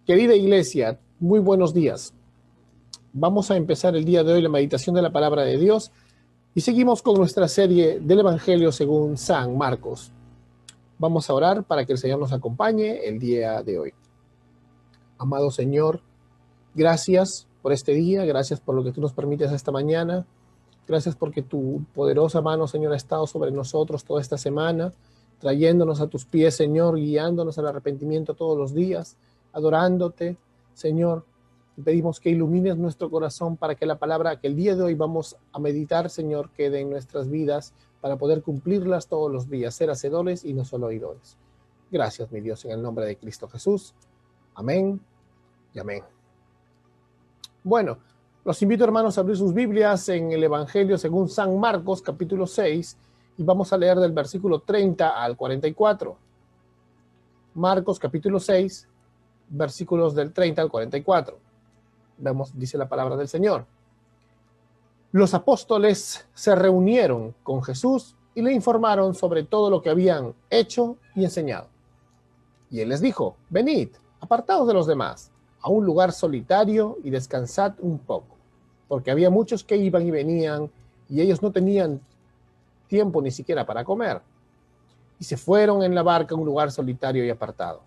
Querida iglesia, muy buenos días. Vamos a empezar el día de hoy la meditación de la palabra de Dios y seguimos con nuestra serie del Evangelio según San Marcos. Vamos a orar para que el Señor nos acompañe el día de hoy. Amado Señor, gracias por este día, gracias por lo que tú nos permites esta mañana, gracias porque tu poderosa mano, Señor, ha estado sobre nosotros toda esta semana, trayéndonos a tus pies, Señor, guiándonos al arrepentimiento todos los días, adorándote, Señor. Pedimos que ilumines nuestro corazón para que la palabra que el día de hoy vamos a meditar, Señor, quede en nuestras vidas para poder cumplirlas todos los días, ser hacedores y no solo oidores. Gracias, mi Dios, en el nombre de Cristo Jesús. Amén y amén. Bueno, los invito, hermanos, a abrir sus Biblias en el Evangelio según San Marcos, capítulo 6, y vamos a leer del versículo 30 al 44. Marcos, capítulo 6, versículos del 30 al 44. Vemos, dice la palabra del Señor. Los apóstoles se reunieron con Jesús y le informaron sobre todo lo que habían hecho y enseñado. Y él les dijo: venid, apartaos de los demás, a un lugar solitario y descansad un poco, porque había muchos que iban y venían, y ellos no tenían tiempo ni siquiera para comer. Y se fueron en la barca a un lugar solitario y apartado.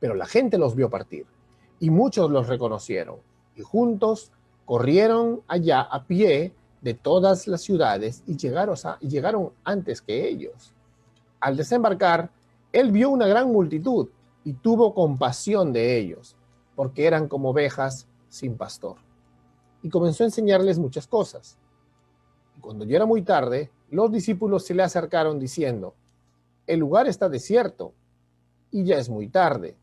Pero la gente los vio partir, y muchos los reconocieron, y juntos corrieron allá a pie de todas las ciudades y llegaron antes que ellos. Al desembarcar, él vio una gran multitud y tuvo compasión de ellos, porque eran como ovejas sin pastor. Y comenzó a enseñarles muchas cosas. Y cuando ya era muy tarde, los discípulos se le acercaron diciendo: el lugar está desierto y ya es muy tarde.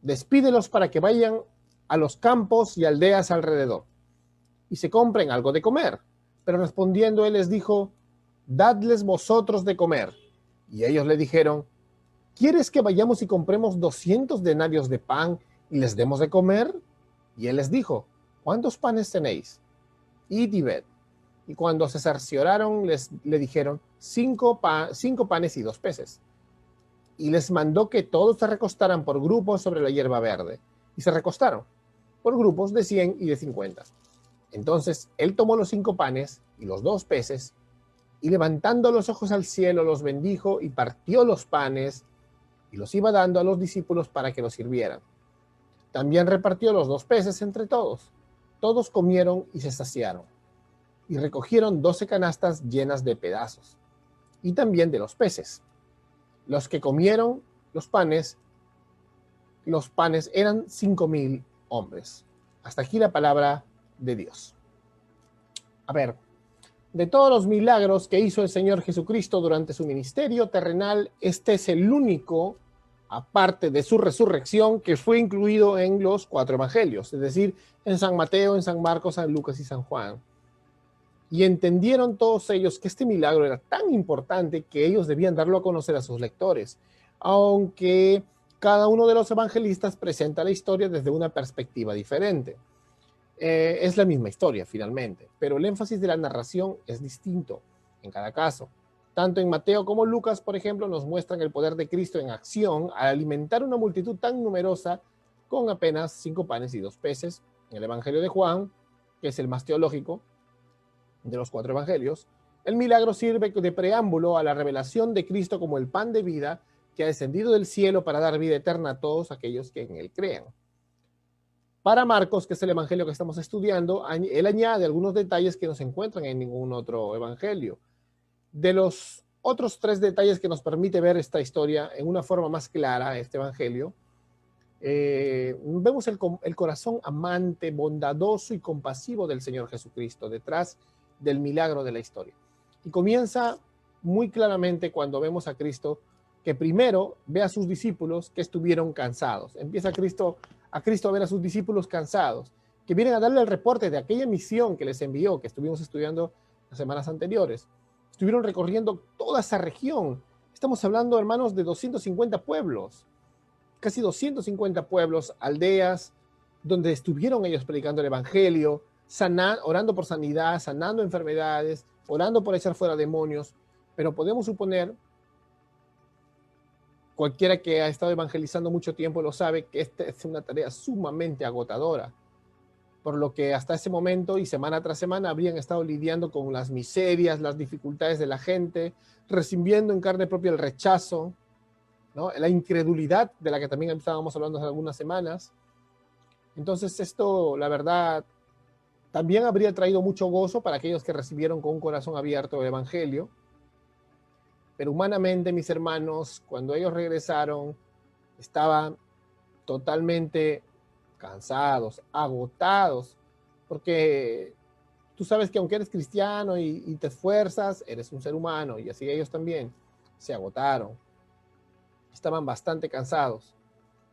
Despídelos para que vayan a los campos y aldeas alrededor y se compren algo de comer. Pero respondiendo él les dijo: dadles vosotros de comer. Y ellos le dijeron: ¿quieres que vayamos y compremos 200 denarios de pan y les demos de comer? Y él les dijo: ¿cuántos panes tenéis? Id y ved. Y cuando se cercioraron, le dijeron: cinco panes y 2 peces. Y les mandó que todos se recostaran por grupos sobre la hierba verde. Y se recostaron por grupos de 100 y de 50. Entonces él tomó los 5 panes y los 2 peces, y levantando los ojos al cielo los bendijo y partió los panes y los iba dando a los discípulos para que los sirvieran. También repartió los 2 peces entre todos. Todos comieron y se saciaron, y recogieron 12 canastas llenas de pedazos, y también de los peces. Los que comieron los panes eran 5,000 hombres. Hasta aquí la palabra de Dios. A ver, de todos los milagros que hizo el Señor Jesucristo durante su ministerio terrenal, este es el único, aparte de su resurrección, que fue incluido en los 4 evangelios, es decir, en San Mateo, en San Marcos, San Lucas y San Juan. Y entendieron todos ellos que este milagro era tan importante que ellos debían darlo a conocer a sus lectores, aunque cada uno de los evangelistas presenta la historia desde una perspectiva diferente. Es la misma historia finalmente, pero el énfasis de la narración es distinto en cada caso. Tanto en Mateo como Lucas, por ejemplo, nos muestran el poder de Cristo en acción al alimentar una multitud tan numerosa con apenas 5 panes y 2 peces. En el Evangelio de Juan, que es el más teológico de los 4 evangelios, el milagro sirve de preámbulo a la revelación de Cristo como el pan de vida que ha descendido del cielo para dar vida eterna a todos aquellos que en él crean. Para Marcos, que es el evangelio que estamos estudiando, él añade algunos detalles que no se encuentran en ningún otro evangelio. De los otros 3 detalles que nos permite ver esta historia en una forma más clara, este evangelio, vemos el corazón amante, bondadoso y compasivo del Señor Jesucristo detrás del milagro de la historia. Y comienza muy claramente cuando vemos a Cristo, que primero ve a sus discípulos que estuvieron cansados. Empieza Cristo a ver a sus discípulos cansados, que vienen a darle el reporte de aquella misión que les envió, que estuvimos estudiando las semanas anteriores. Estuvieron recorriendo toda esa región. Estamos hablando, hermanos, de 250 pueblos, casi 250 pueblos, aldeas, donde estuvieron ellos predicando el evangelio, orando por sanidad, sanando enfermedades, orando por echar fuera demonios. Pero podemos suponer Cualquiera que ha estado evangelizando mucho tiempo lo sabe que esta es una tarea sumamente agotadora, por lo que hasta ese momento y semana tras semana habrían estado lidiando con las miserias, las dificultades de la gente, recibiendo en carne propia el rechazo, ¿no? La incredulidad de la que también estábamos hablando hace algunas semanas. Entonces esto, la verdad, también habría traído mucho gozo para aquellos que recibieron con un corazón abierto el Evangelio. Pero humanamente, mis hermanos, cuando ellos regresaron, estaban totalmente cansados, agotados, porque tú sabes que aunque eres cristiano y te esfuerzas, eres un ser humano, y así ellos también se agotaron, estaban bastante cansados.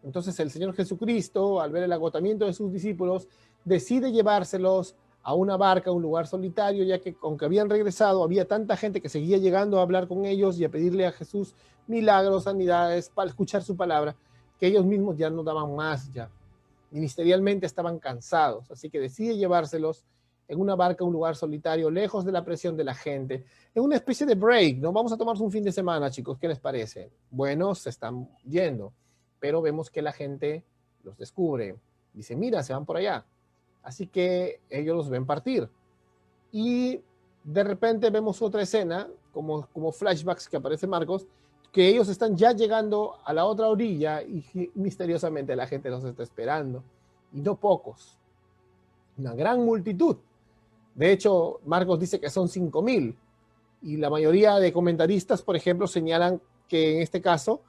Entonces el Señor Jesucristo, al ver el agotamiento de sus discípulos, decide llevárselos a una barca, a un lugar solitario, ya que aunque habían regresado, había tanta gente que seguía llegando a hablar con ellos y a pedirle a Jesús milagros, sanidades, para escuchar su palabra, que ellos mismos ya no daban más ya. Ministerialmente estaban cansados, así que decide llevárselos en una barca a un lugar solitario, lejos de la presión de la gente, en una especie de break, ¿no? Vamos a tomarnos un fin de semana, chicos, ¿qué les parece? Bueno, se están yendo, pero vemos que la gente los descubre, dice, mira, se van por allá. Así que ellos los ven partir. Y de repente vemos otra escena, como flashbacks que aparece Marcos, que ellos están ya llegando a la otra orilla y misteriosamente la gente los está esperando. Y no pocos, una gran multitud. De hecho, Marcos dice que son 5,000. Y la mayoría de comentaristas, por ejemplo, señalan que en este caso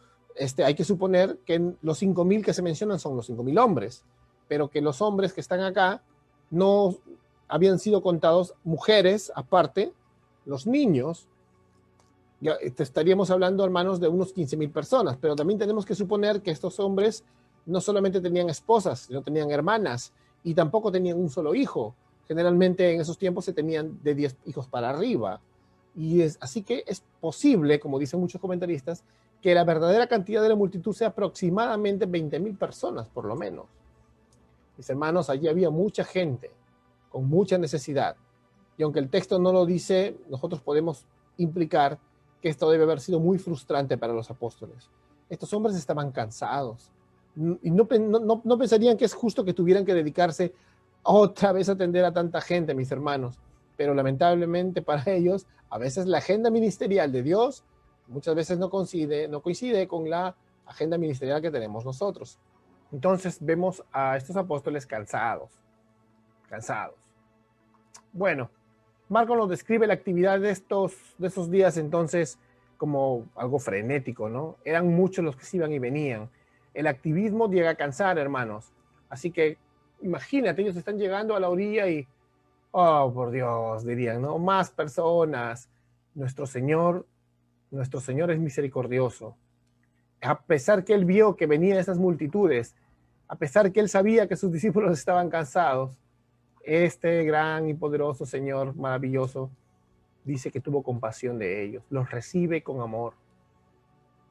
hay que suponer que los 5,000 que se mencionan son los 5,000 hombres, pero que los hombres que están acá no habían sido contados, mujeres aparte, los niños. Ya estaríamos hablando, hermanos, de unos 15,000 personas, pero también tenemos que suponer que estos hombres no solamente tenían esposas, sino tenían hermanas y tampoco tenían un solo hijo. Generalmente en esos tiempos se tenían de 10 hijos para arriba. Así que es posible, como dicen muchos comentaristas, que la verdadera cantidad de la multitud sea aproximadamente 20,000 personas, por lo menos. Mis hermanos, allí había mucha gente, con mucha necesidad. Y aunque el texto no lo dice, nosotros podemos implicar que esto debe haber sido muy frustrante para los apóstoles. Estos hombres estaban cansados y no pensarían que es justo que tuvieran que dedicarse otra vez a atender a tanta gente, mis hermanos. Pero lamentablemente para ellos, a veces la agenda ministerial de Dios muchas veces no coincide con la agenda ministerial que tenemos nosotros. Entonces vemos a estos apóstoles cansados. Bueno, Marcos nos describe la actividad de esos días entonces como algo frenético, ¿no? Eran muchos los que se iban y venían. El activismo llega a cansar, hermanos. Así que imagínate, ellos están llegando a la orilla y, oh, por Dios, dirían, ¿no? Más personas. Nuestro Señor es misericordioso. A pesar que él vio que venían esas multitudes, a pesar que él sabía que sus discípulos estaban cansados, este gran y poderoso Señor maravilloso dice que tuvo compasión de ellos, los recibe con amor.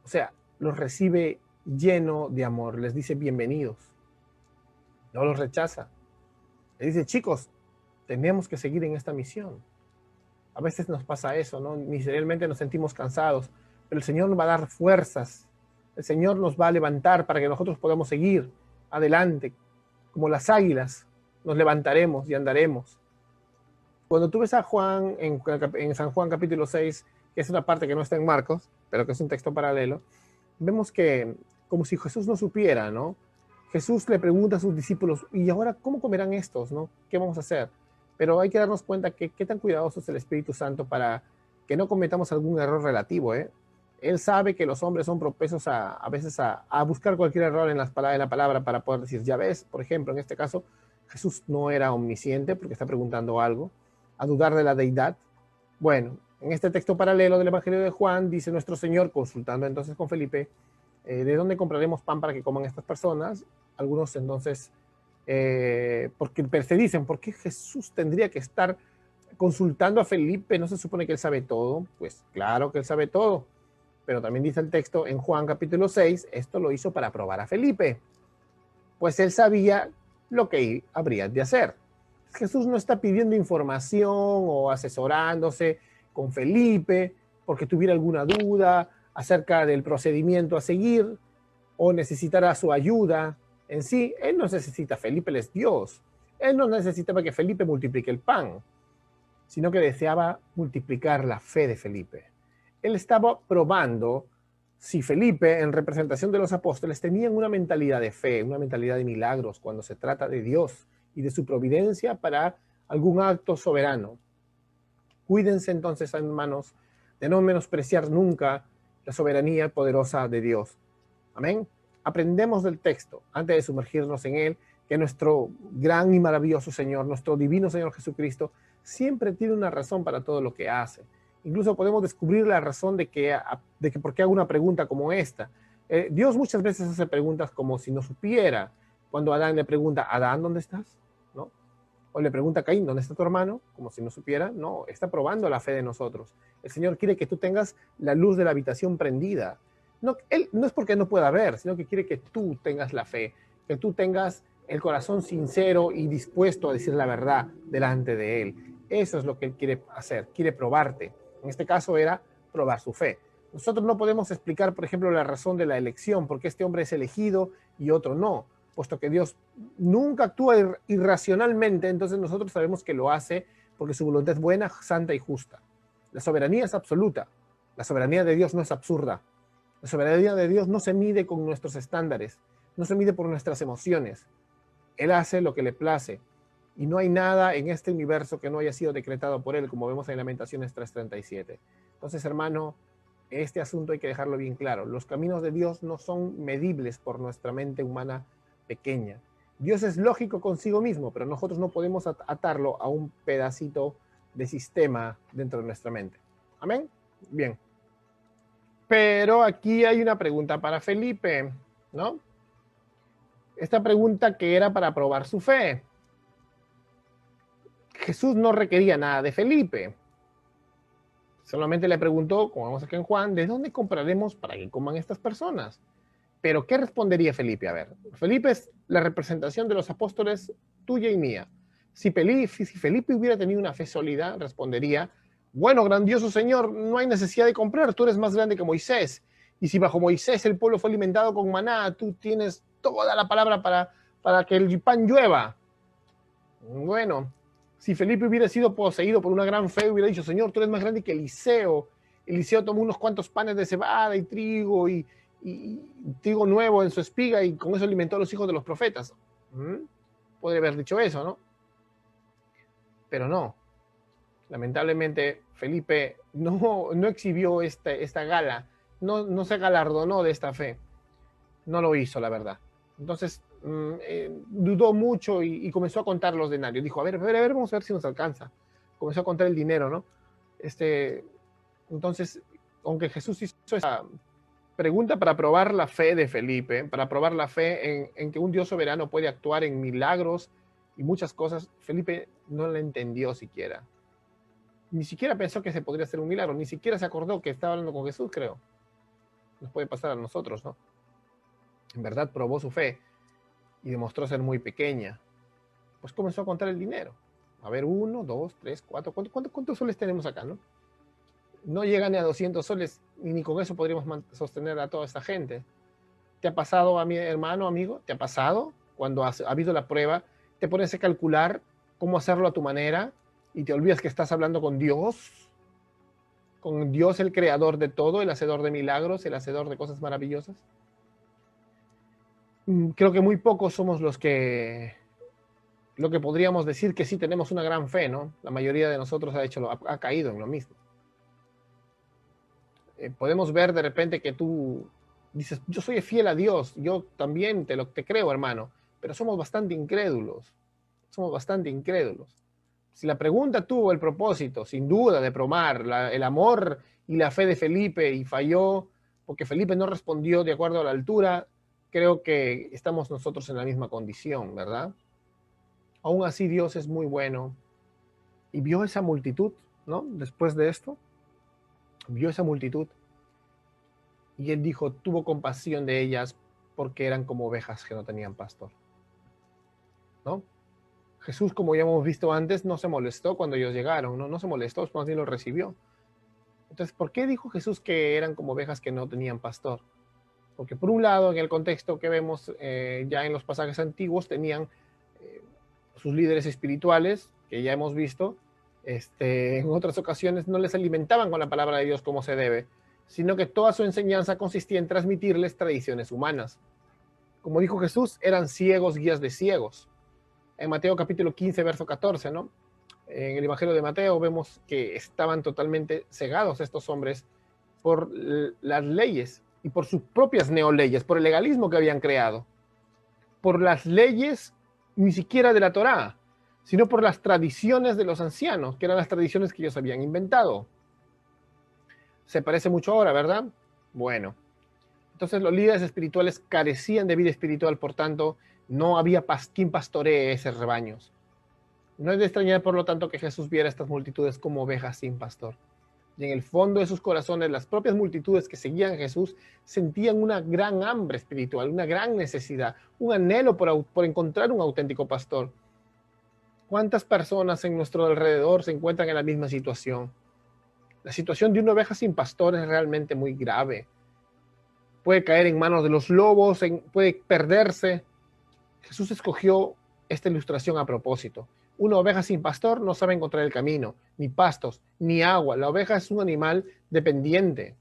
O sea, los recibe lleno de amor, les dice bienvenidos, no los rechaza. Les dice, chicos, tenemos que seguir en esta misión. A veces nos pasa eso, ¿no? Miserialmente nos sentimos cansados, pero el Señor nos va a dar fuerzas, el Señor nos va a levantar para que nosotros podamos seguir adelante, como las águilas, nos levantaremos y andaremos. Cuando tú ves a Juan en San Juan capítulo 6, que es una parte que no está en Marcos, pero que es un texto paralelo, vemos que como si Jesús no supiera, ¿no? Jesús le pregunta a sus discípulos, ¿y ahora cómo comerán estos, no? ¿Qué vamos a hacer? Pero hay que darnos cuenta que qué tan cuidadoso es el Espíritu Santo para que no cometamos algún error relativo, ¿eh? Él sabe que los hombres son propensos a veces a buscar cualquier error en la palabra para poder decir, ya ves, por ejemplo, en este caso, Jesús no era omnisciente porque está preguntando algo, a dudar de la deidad. Bueno, en este texto paralelo del Evangelio de Juan, dice nuestro Señor, consultando entonces con Felipe, ¿de dónde compraremos pan para que coman estas personas? Algunos entonces, porque se dicen, ¿por qué Jesús tendría que estar consultando a Felipe? ¿No se supone que él sabe todo? Pues claro que él sabe todo, pero también dice el texto en Juan capítulo 6, esto lo hizo para probar a Felipe, pues él sabía lo que habría de hacer. Jesús no está pidiendo información o asesorándose con Felipe porque tuviera alguna duda, acerca del procedimiento a seguir o necesitara su ayuda en sí. Él no necesita, Felipe él es Dios. Él no necesitaba que Felipe multiplique el pan, sino que deseaba multiplicar la fe de Felipe. Él estaba probando si Felipe, en representación de los apóstoles, tenían una mentalidad de fe, una mentalidad de milagros cuando se trata de Dios y de su providencia para algún acto soberano. Cuídense entonces, hermanos, de no menospreciar nunca la soberanía poderosa de Dios. Amén. Aprendemos del texto, antes de sumergirnos en él, que nuestro gran y maravilloso Señor, nuestro divino Señor Jesucristo, siempre tiene una razón para todo lo que hace. Incluso podemos descubrir la razón de que por qué hago una pregunta como esta. Dios muchas veces hace preguntas como si no supiera. Cuando Adán le pregunta, Adán, ¿dónde estás? ¿No? O le pregunta a Caín, ¿dónde está tu hermano? Como si no supiera. No, está probando la fe de nosotros. El Señor quiere que tú tengas la luz de la habitación prendida. No, él no es porque no pueda ver, sino que quiere que tú tengas la fe, que tú tengas el corazón sincero y dispuesto a decir la verdad delante de Él. Eso es lo que Él quiere hacer, quiere probarte. En este caso era probar su fe. Nosotros no podemos explicar, por ejemplo, la razón de la elección, porque este hombre es elegido y otro no, puesto que Dios nunca actúa irracionalmente, entonces nosotros sabemos que lo hace porque su voluntad es buena, santa y justa. La soberanía es absoluta. La soberanía de Dios no es absurda. La soberanía de Dios no se mide con nuestros estándares, no se mide por nuestras emociones. Él hace lo que le place. Y no hay nada en este universo que no haya sido decretado por Él, como vemos en Lamentaciones 3:37. Entonces, hermano, este asunto hay que dejarlo bien claro. Los caminos de Dios no son medibles por nuestra mente humana pequeña. Dios es lógico consigo mismo, pero nosotros no podemos atarlo a un pedacito de sistema dentro de nuestra mente. ¿Amén? Bien. Pero aquí hay una pregunta para Felipe, ¿no? Esta pregunta que era para probar su fe. Jesús no requería nada de Felipe. Solamente le preguntó, como vemos aquí en Juan, ¿de dónde compraremos para que coman estas personas? Pero, ¿qué respondería Felipe? A ver, Felipe es la representación de los apóstoles tuya y mía. Si Felipe hubiera tenido una fe sólida, respondería, bueno, grandioso Señor, no hay necesidad de comprar, tú eres más grande que Moisés. Y si bajo Moisés el pueblo fue alimentado con maná, tú tienes toda la palabra para que el pan llueva. Bueno, si Felipe hubiera sido poseído por una gran fe, hubiera dicho, Señor, tú eres más grande que Eliseo. Eliseo tomó unos cuantos panes de cebada y trigo nuevo en su espiga y con eso alimentó a los hijos de los profetas. Podría haber dicho eso, ¿no? Pero no. Lamentablemente, Felipe no exhibió esta gala, no se galardonó de esta fe. No lo hizo, la verdad. Entonces, dudó mucho y comenzó a contar los denarios. Dijo, a ver, vamos a ver si nos alcanza. Comenzó a contar el dinero, ¿no? Entonces, aunque Jesús hizo esa pregunta para probar la fe de Felipe, para probar la fe en que un Dios soberano puede actuar en milagros y muchas cosas, Felipe no la entendió siquiera. Ni siquiera pensó que se podría hacer un milagro, ni siquiera se acordó que estaba hablando con Jesús, creo. Nos puede pasar a nosotros, ¿no? En verdad probó su fe y demostró ser muy pequeña. Pues comenzó a contar el dinero. A ver, 1, 2, 3, 4. ¿Cuántos soles tenemos acá, no? No llegan ni a 200 soles, y ni con eso podríamos sostener a toda esta gente. ¿Te ha pasado, a mi hermano, amigo? ¿Te ha pasado? Cuando ha habido la prueba, te pones a calcular cómo hacerlo a tu manera y te olvidas que estás hablando con Dios el creador de todo, el hacedor de milagros, el hacedor de cosas maravillosas. Creo que muy pocos somos lo que podríamos decir que sí tenemos una gran fe, ¿no? La mayoría de nosotros ha caído en lo mismo. Podemos ver de repente que tú dices, yo soy fiel a Dios, yo también te creo, hermano, pero somos bastante incrédulos. Si la pregunta tuvo el propósito, sin duda, de probar el amor y la fe de Felipe y falló porque Felipe no respondió de acuerdo a la altura, creo que estamos nosotros en la misma condición, ¿verdad? Aún así, Dios es muy bueno y vio esa multitud, ¿no? Después de esto, vio esa multitud y él dijo, tuvo compasión de ellas porque eran como ovejas que no tenían pastor, ¿no? Jesús, como ya hemos visto antes, no se molestó cuando ellos llegaron, no se molestó, más bien lo recibió. Entonces, ¿por qué dijo Jesús que eran como ovejas que no tenían pastor? Porque por un lado, en el contexto que vemos ya en los pasajes antiguos, tenían eh, sus líderes espirituales, que ya hemos visto, en otras ocasiones no les alimentaban con la palabra de Dios como se debe, sino que toda su enseñanza consistía en transmitirles tradiciones humanas. Como dijo Jesús, eran ciegos guías de ciegos. En Mateo capítulo 15, verso 14, ¿no? En el Evangelio de Mateo vemos que estaban totalmente cegados estos hombres por las leyes y por sus propias neoleyes, por el legalismo que habían creado, por las leyes ni siquiera de la Torá, sino por las tradiciones de los ancianos, que eran las tradiciones que ellos habían inventado. Se parece mucho ahora, ¿verdad? Bueno, entonces los líderes espirituales carecían de vida espiritual, por tanto, no había quien pastoree esos rebaños. No es de extrañar, por lo tanto, que Jesús viera estas multitudes como ovejas sin pastor. Y en el fondo de sus corazones, las propias multitudes que seguían a Jesús sentían una gran hambre espiritual, una gran necesidad, un anhelo por encontrar un auténtico pastor. ¿Cuántas personas en nuestro alrededor se encuentran en la misma situación? La situación de una oveja sin pastor es realmente muy grave. Puede caer en manos de los lobos, puede perderse. Jesús escogió esta ilustración a propósito. Una oveja sin pastor no sabe encontrar el camino, ni pastos, ni agua. La oveja es un animal dependiente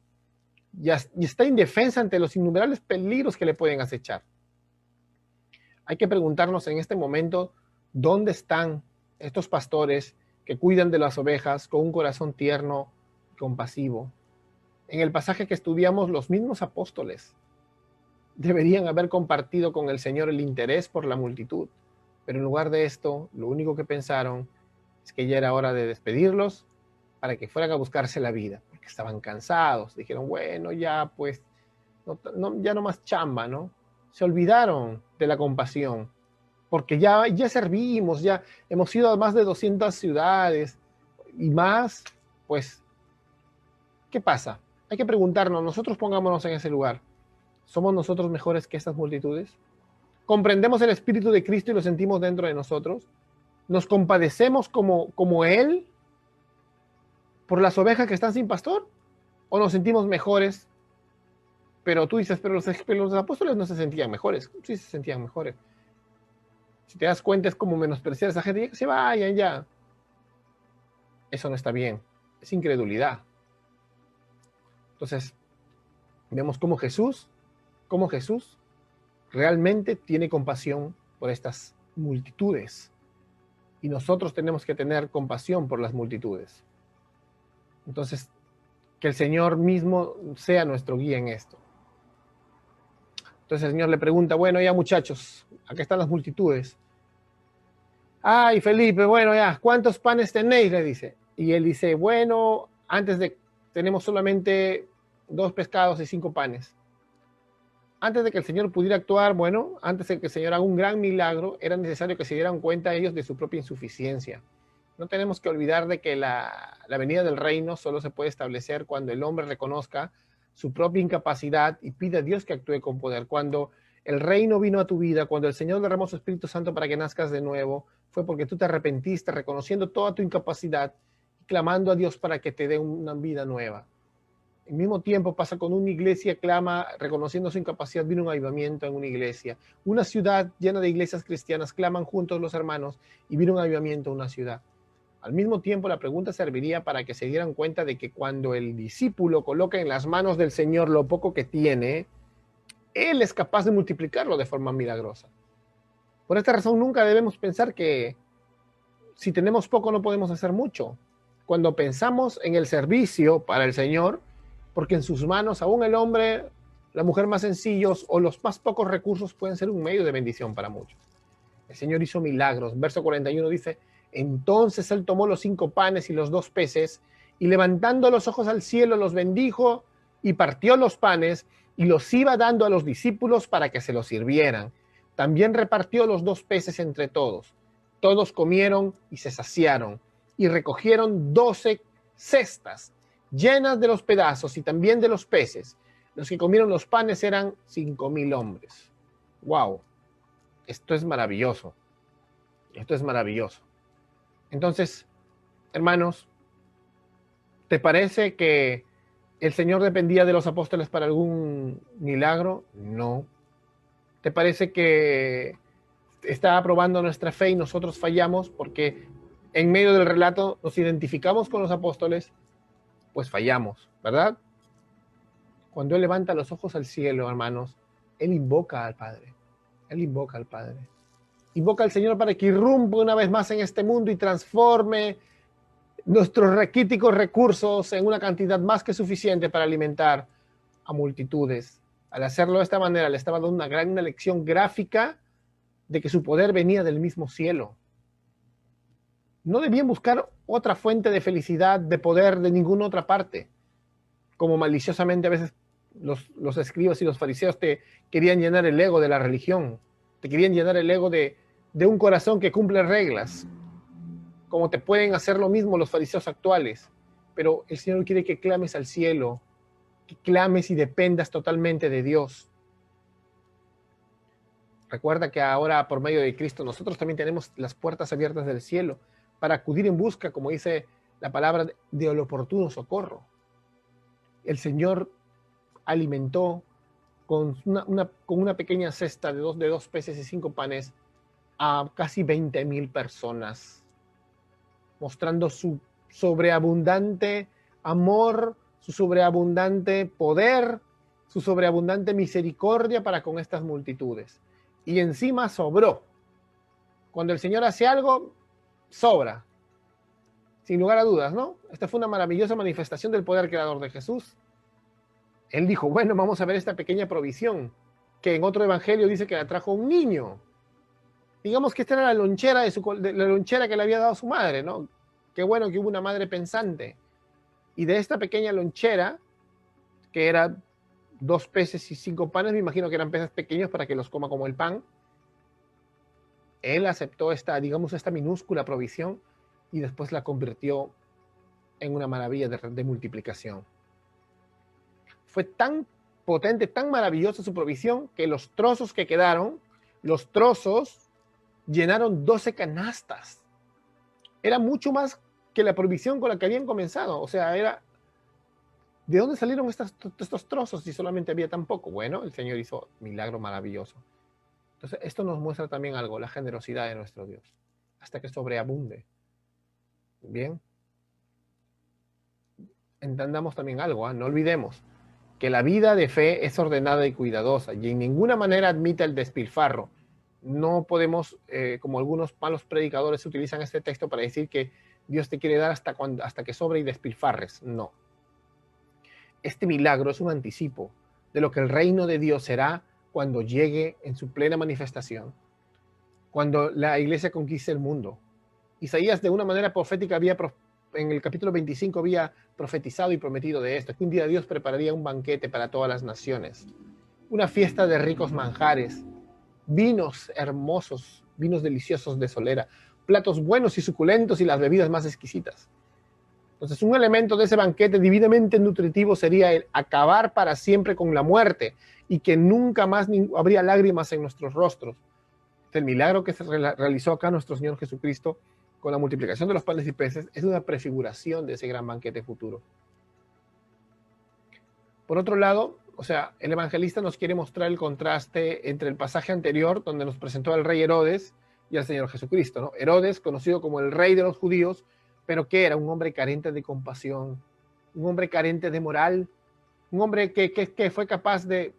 y está indefensa ante los innumerables peligros que le pueden acechar. Hay que preguntarnos en este momento, ¿dónde están estos pastores que cuidan de las ovejas con un corazón tierno y compasivo? En el pasaje que estudiamos, los mismos apóstoles deberían haber compartido con el Señor el interés por la multitud, pero en lugar de esto, lo único que pensaron es que ya era hora de despedirlos para que fueran a buscarse la vida, porque estaban cansados. Dijeron, bueno, ya pues, ya no más chamba, ¿no? Se olvidaron de la compasión, porque ya servimos, ya hemos ido a más de 200 ciudades y más, pues, ¿qué pasa? Hay que preguntarnos, nosotros pongámonos en ese lugar. ¿Somos nosotros mejores que estas multitudes? ¿Comprendemos el Espíritu de Cristo y lo sentimos dentro de nosotros? ¿Nos compadecemos como Él por las ovejas que están sin pastor? ¿O nos sentimos mejores? Pero tú dices, pero los apóstoles no se sentían mejores. Sí se sentían mejores. Si te das cuenta, es como menospreciar a esa gente, que se vayan ya. Eso no está bien. Es incredulidad. Entonces, vemos cómo Jesús realmente tiene compasión por estas multitudes. Y nosotros tenemos que tener compasión por las multitudes. Entonces, que el Señor mismo sea nuestro guía en esto. Entonces el Señor le pregunta, bueno, ya muchachos, acá están las multitudes. Ay, Felipe, bueno, ya, ¿cuántos panes tenéis? Le dice. Y él dice, bueno, tenemos solamente 2 pescados y 5 panes. Antes de que el Señor pudiera actuar, bueno, antes de que el Señor haga un gran milagro, era necesario que se dieran cuenta ellos de su propia insuficiencia. No tenemos que olvidar de que la venida del reino solo se puede establecer cuando el hombre reconozca su propia incapacidad y pida a Dios que actúe con poder. Cuando el reino vino a tu vida, cuando el Señor derramó su Espíritu Santo para que nazcas de nuevo, fue porque tú te arrepentiste, reconociendo toda tu incapacidad y clamando a Dios para que te dé una vida nueva. Al mismo tiempo pasa con una iglesia, clama, reconociendo su incapacidad, vino un avivamiento en una iglesia. Una ciudad llena de iglesias cristianas, claman juntos los hermanos y vino un avivamiento en una ciudad. Al mismo tiempo, la pregunta serviría para que se dieran cuenta de que cuando el discípulo coloca en las manos del Señor lo poco que tiene, Él es capaz de multiplicarlo de forma milagrosa. Por esta razón, nunca debemos pensar que si tenemos poco no podemos hacer mucho. Cuando pensamos en el servicio para el Señor, porque en sus manos aún el hombre, la mujer más sencillos o los más pocos recursos pueden ser un medio de bendición para muchos. El Señor hizo milagros. Verso 41 dice, entonces él tomó los 5 panes y los 2 peces y levantando los ojos al cielo los bendijo y partió los panes y los iba dando a los discípulos para que se los sirvieran. También repartió los 2 peces entre todos. Todos comieron y se saciaron y recogieron 12 cestas llenas de los pedazos y también de los peces. Los que comieron los panes eran 5,000 hombres. ¡Wow! Esto es maravilloso. Esto es maravilloso. Entonces, hermanos, ¿Te parece que el Señor dependía de los apóstoles para algún milagro? No. ¿Te parece que está probando nuestra fe y nosotros fallamos porque en medio del relato nos identificamos con los apóstoles? Pues fallamos, ¿verdad? Cuando Él levanta los ojos al cielo, hermanos, Él invoca al Padre. Él invoca al Padre. Invoca al Señor para que irrumpa una vez más en este mundo y transforme nuestros raquíticos recursos en una cantidad más que suficiente para alimentar a multitudes. Al hacerlo de esta manera, le estaba dando una lección gráfica de que su poder venía del mismo cielo. No debían buscar otra fuente de felicidad, de poder de ninguna otra parte, como maliciosamente a veces los escribas y los fariseos te querían llenar el ego de la religión, te querían llenar el ego de un corazón que cumple reglas, como te pueden hacer lo mismo los fariseos actuales. Pero el Señor quiere que clames al cielo, que clames y dependas totalmente de Dios. Recuerda que ahora, por medio de Cristo, nosotros también tenemos las puertas abiertas del cielo para acudir en busca, como dice la palabra, del oportuno socorro. El Señor alimentó con una pequeña cesta de dos peces y 5 panes a casi 20,000 personas, mostrando su sobreabundante amor, su sobreabundante poder, su sobreabundante misericordia para con estas multitudes. Y encima sobró. Cuando el Señor hace algo, sobra. Sin lugar a dudas, ¿no? Esta fue una maravillosa manifestación del poder creador de Jesús. Él dijo, bueno, vamos a ver esta pequeña provisión, que en otro evangelio dice que la trajo un niño. Digamos que esta era la lonchera, la lonchera que le había dado su madre, ¿no? Qué bueno que hubo una madre pensante. Y de esta pequeña lonchera, que era 2 peces y 5 panes, me imagino que eran peces pequeños para que los coma como el pan, Él aceptó esta minúscula provisión y después la convirtió en una maravilla de multiplicación. Fue tan potente, tan maravillosa su provisión, que los trozos que quedaron, llenaron 12 canastas. Era mucho más que la provisión con la que habían comenzado. O sea, ¿de dónde salieron estos trozos si solamente había tan poco? Bueno, el Señor hizo milagro maravilloso. Entonces, esto nos muestra también algo, la generosidad de nuestro Dios, hasta que sobreabunde. Bien. Entendamos también algo, no olvidemos que la vida de fe es ordenada y cuidadosa y en ninguna manera admite el despilfarro. No podemos, como algunos malos predicadores utilizan este texto para decir que Dios te quiere dar hasta que sobre y despilfarres. No. Este milagro es un anticipo de lo que el reino de Dios será cuando llegue en su plena manifestación, cuando la iglesia conquiste el mundo. Isaías de una manera profética en el capítulo 25 había profetizado y prometido de esto, que un día Dios prepararía un banquete para todas las naciones, una fiesta de ricos manjares, vinos hermosos, vinos deliciosos de solera, platos buenos y suculentos y las bebidas más exquisitas. Entonces, un elemento de ese banquete divinamente nutritivo sería el acabar para siempre con la muerte y que nunca más habría lágrimas en nuestros rostros. El milagro que se realizó acá nuestro Señor Jesucristo con la multiplicación de los panes y peces es una prefiguración de ese gran banquete futuro. Por otro lado, o sea, el evangelista nos quiere mostrar el contraste entre el pasaje anterior, donde nos presentó al rey Herodes y al Señor Jesucristo, ¿no? Herodes, conocido como el rey de los judíos, pero que era un hombre carente de compasión, un hombre carente de moral, un hombre que fue capaz de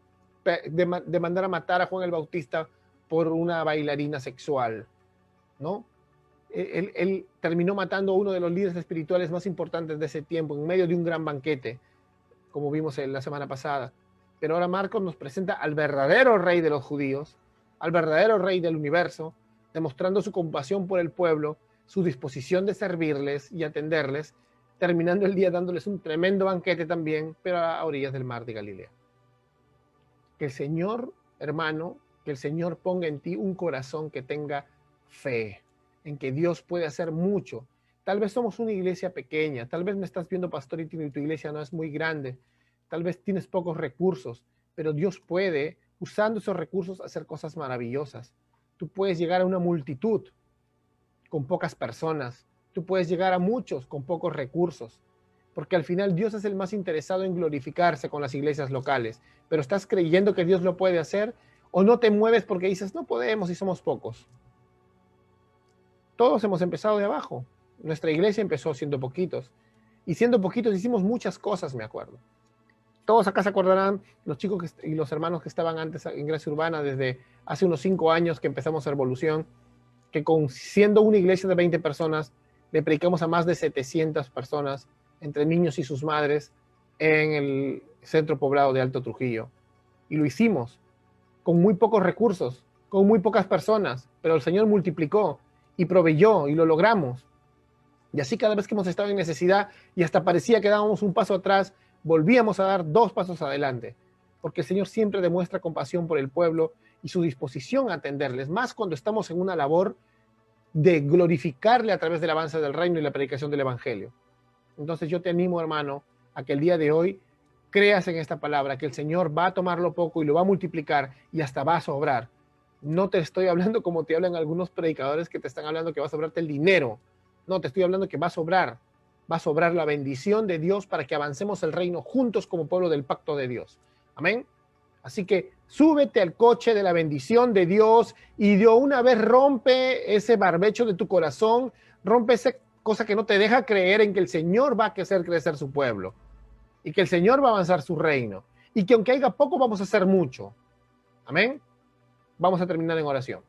mandar a matar a Juan el Bautista por una bailarina sexual, ¿no? Él terminó matando a uno de los líderes espirituales más importantes de ese tiempo, en medio de un gran banquete, como vimos la semana pasada. Pero ahora Marcos nos presenta al verdadero rey de los judíos, al verdadero rey del universo, demostrando su compasión por el pueblo, su disposición de servirles y atenderles, terminando el día dándoles un tremendo banquete también, pero a orillas del mar de Galilea. Que el Señor, hermano, que el Señor ponga en ti un corazón que tenga fe, en que Dios puede hacer mucho. Tal vez somos una iglesia pequeña, tal vez me estás viendo, pastor, y tu iglesia no es muy grande, tal vez tienes pocos recursos, pero Dios puede, usando esos recursos, hacer cosas maravillosas. Tú puedes llegar a una multitud con pocas personas, tú puedes llegar a muchos con pocos recursos. porque al final Dios es el más interesado en glorificarse con las iglesias locales. Pero ¿estás creyendo que Dios lo puede hacer? ¿O no te mueves porque dices, no podemos y somos pocos? Todos hemos empezado de abajo. Nuestra iglesia empezó siendo poquitos. Y siendo poquitos hicimos muchas cosas, me acuerdo. Todos acá se acordarán, los chicos y los hermanos que estaban antes en Gracia Urbana desde hace unos 5 años que empezamos Revolución, que siendo una iglesia de 20 personas, le predicamos a más de 700 personas, entre niños y sus madres, en el centro poblado de Alto Trujillo. Y lo hicimos con muy pocos recursos, con muy pocas personas, pero el Señor multiplicó y proveyó y lo logramos. Y así cada vez que hemos estado en necesidad y hasta parecía que dábamos un paso atrás, volvíamos a dar 2 pasos adelante, porque el Señor siempre demuestra compasión por el pueblo y su disposición a atenderles, más cuando estamos en una labor de glorificarle a través del avance del reino y la predicación del evangelio. Entonces yo te animo, hermano, a que el día de hoy creas en esta palabra, que el Señor va a tomar lo poco y lo va a multiplicar y hasta va a sobrar. No te estoy hablando como te hablan algunos predicadores que te están hablando que va a sobrarte el dinero. No, te estoy hablando que va a sobrar la bendición de Dios para que avancemos el reino juntos como pueblo del pacto de Dios. Amén. Así que súbete al coche de la bendición de Dios y de una vez rompe ese barbecho de tu corazón, rompe esa cosa que no te deja creer en que el Señor va a hacer crecer su pueblo y que el Señor va a avanzar su reino y que aunque haya poco vamos a hacer mucho. Amén. Vamos a terminar en oración.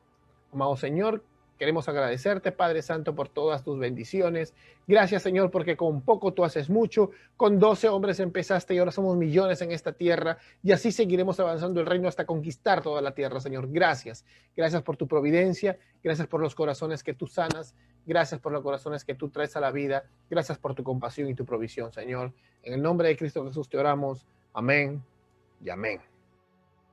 Amado Señor, queremos agradecerte, Padre Santo, por todas tus bendiciones. Gracias, Señor, porque con poco tú haces mucho. Con 12 hombres empezaste y ahora somos millones en esta tierra. Y así seguiremos avanzando el reino hasta conquistar toda la tierra, Señor. Gracias. Gracias por tu providencia. Gracias por los corazones que tú sanas. Gracias por los corazones que tú traes a la vida. Gracias por tu compasión y tu provisión, Señor. En el nombre de Cristo Jesús te oramos. Amén y amén.